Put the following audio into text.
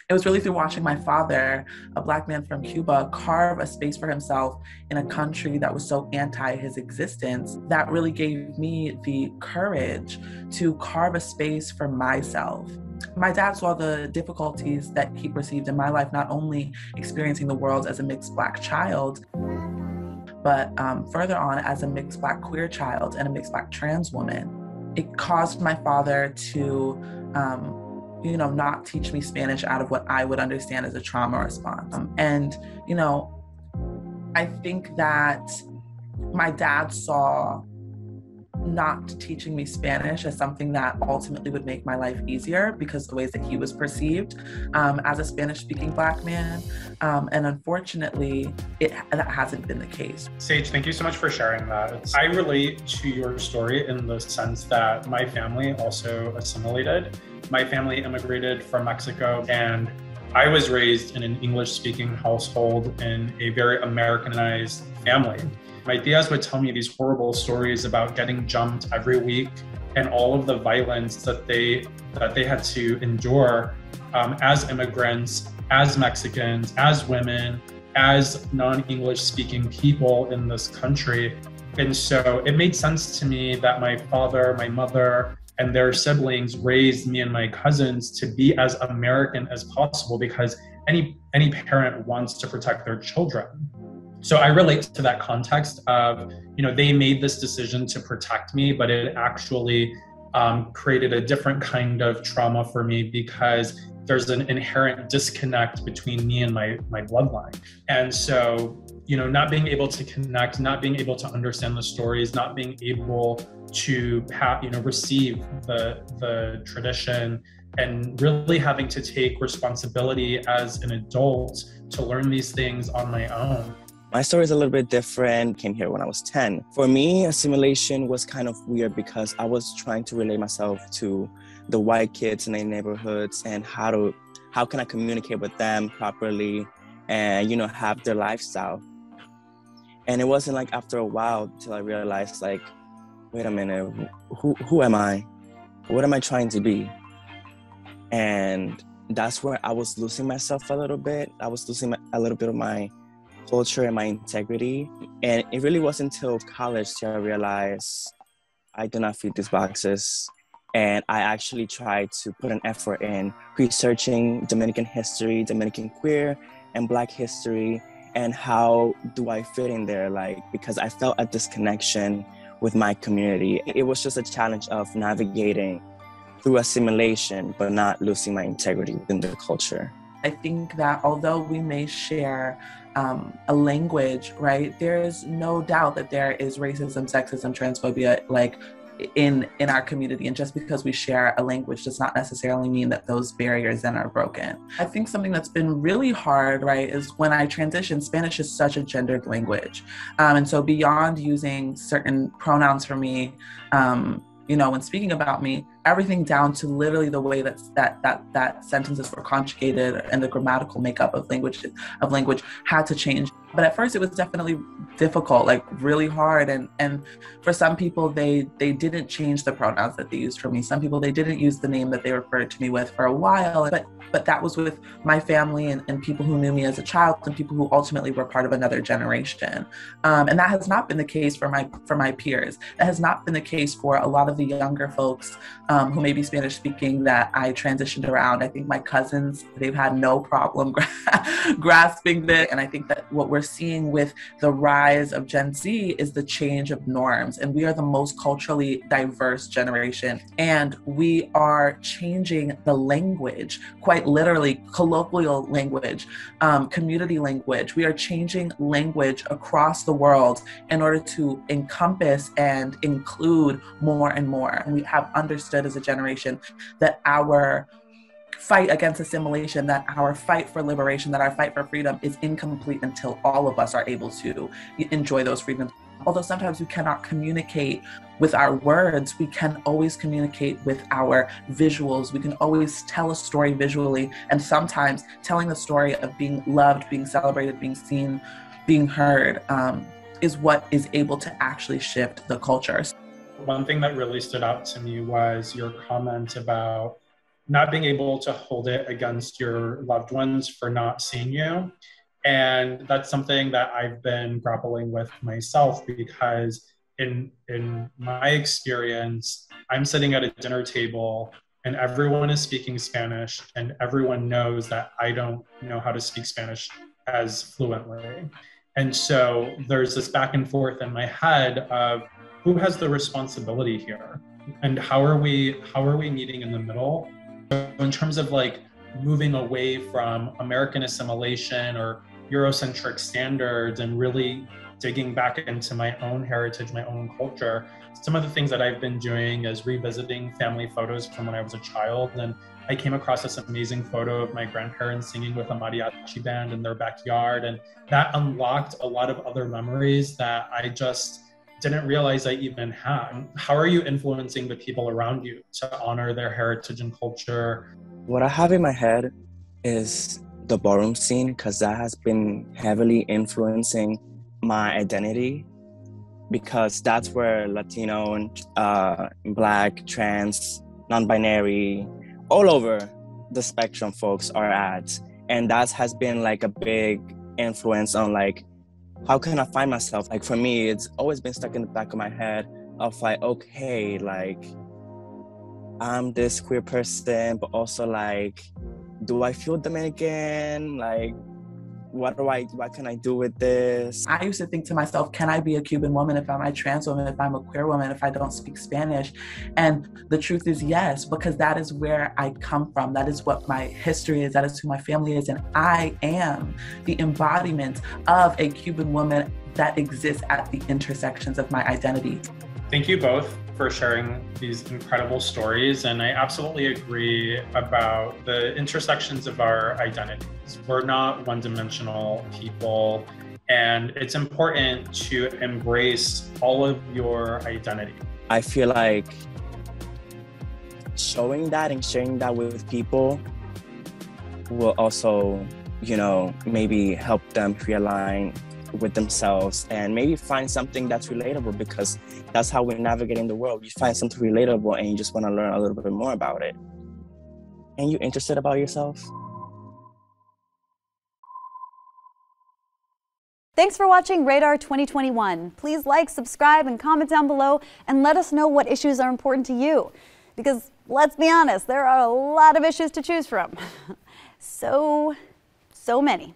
It was really through watching my father, a Black man from Cuba, carve a space for himself in a country that was so anti his existence that really gave me the courage to carve a space for myself. My dad saw the difficulties that he perceived in my life, not only experiencing the world as a mixed Black child, but further on as a mixed Black queer child and a mixed Black trans woman. It caused my father to not teach me Spanish out of what I would understand as a trauma response. I think that my dad saw not teaching me Spanish as something that ultimately would make my life easier because of the ways that he was perceived as a Spanish-speaking Black man. And unfortunately, that hasn't been the case. Sage, thank you so much for sharing that. I relate to your story in the sense that my family also assimilated. My family immigrated from Mexico, and I was raised in an English-speaking household in a very Americanized family. My tias would tell me these horrible stories about getting jumped every week and all of the violence that they had to endure as immigrants, as Mexicans, as women, as non-English speaking people in this country. And so it made sense to me that my father, my mother, and their siblings raised me and my cousins to be as American as possible, because any parent wants to protect their children. So I relate to that context of, they made this decision to protect me, but it actually created a different kind of trauma for me because there's an inherent disconnect between me and my bloodline. And so, not being able to connect, not being able to understand the stories, not being able to receive the tradition, and really having to take responsibility as an adult to learn these things on my own. My story is a little bit different. Came here when I was 10. For me, assimilation was kind of weird because I was trying to relate myself to the white kids in the neighborhoods and how can I communicate with them properly and, have their lifestyle. And it wasn't like after a while till I realized, like, wait a minute, who am I? What am I trying to be? And that's where I was losing myself a little bit. I was losing a little bit of my culture and my integrity. And it really wasn't until college till I realized I do not fit these boxes. And I actually tried to put an effort in researching Dominican history, Dominican queer and Black history, and how do I fit in there, because I felt a disconnection with my community. It was just a challenge of navigating through assimilation, but not losing my integrity within the culture. I think that although we may share a language, right, there is no doubt that there is racism, sexism, transphobia, in our community. And just because we share a language does not necessarily mean that those barriers then are broken. I think something that's been really hard, right, is when I transitioned, Spanish is such a gendered language. And so beyond using certain pronouns for me, when speaking about me, everything down to literally the way that sentences were conjugated and the grammatical makeup of language had to change. But at first it was definitely difficult, really hard. And for some people, they didn't change the pronouns that they used for me. Some people, they didn't use the name that they referred to me with for a while. But that was with my family and people who knew me as a child and people who ultimately were part of another generation. And that has not been the case for my peers. That has not been the case for a lot of the younger folks who may be Spanish speaking that I transitioned around. I think my cousins, they've had no problem grasping this. And I think that what we're seeing with the rise of Gen Z is the change of norms. And we are the most culturally diverse generation. And we are changing the language, quite literally, colloquial language, community language. We are changing language across the world in order to encompass and include more and more. And we have understood as a generation that our fight against assimilation, that our fight for liberation, that our fight for freedom is incomplete until all of us are able to enjoy those freedoms. Although sometimes we cannot communicate with our words, we can always communicate with our visuals. We can always tell a story visually. And sometimes telling the story of being loved, being celebrated, being seen, being heard is what is able to actually shift the culture. One thing that really stood out to me was your comment about not being able to hold it against your loved ones for not seeing you. And that's something that I've been grappling with myself, because in my experience, I'm sitting at a dinner table and everyone is speaking Spanish, and everyone knows that I don't know how to speak Spanish as fluently. And so there's this back and forth in my head of who has the responsibility here, and how are we meeting in the middle? In terms of like moving away from American assimilation or Eurocentric standards and really digging back into my own heritage, my own culture. Some of the things that I've been doing is revisiting family photos from when I was a child. And I came across this amazing photo of my grandparents singing with a mariachi band in their backyard. And that unlocked a lot of other memories that I just didn't realize I even had. How are you influencing the people around you to honor their heritage and culture? What I have in my head is the ballroom scene, because that has been heavily influencing my identity, because that's where Latino and Black, trans, non-binary, all over the spectrum folks are at. And that has been like a big influence on like, how can I find myself? Like for me, it's always been stuck in the back of my head of like, okay, like I'm this queer person, but also like, do I feel Dominican? Like, what can I do with this? I used to think to myself, can I be a Cuban woman if I'm a trans woman, if I'm a queer woman, if I don't speak Spanish? And the truth is yes, because that is where I come from. That is what my history is. That is who my family is. And I am the embodiment of a Cuban woman that exists at the intersections of my identity. Thank you both for sharing these incredible stories. And I absolutely agree about the intersections of our identities. We're not one-dimensional people, and it's important to embrace all of your identity. I feel like showing that and sharing that with people will also, you know, maybe help them realign with themselves and maybe find something that's relatable, because that's how we navigate in the world. You find something relatable and you just want to learn a little bit more about it. And you're interested about yourself. Thanks for watching Radar 2021. Please like, subscribe, and comment down below and let us know what issues are important to you. Because let's be honest, there are a lot of issues to choose from. So many.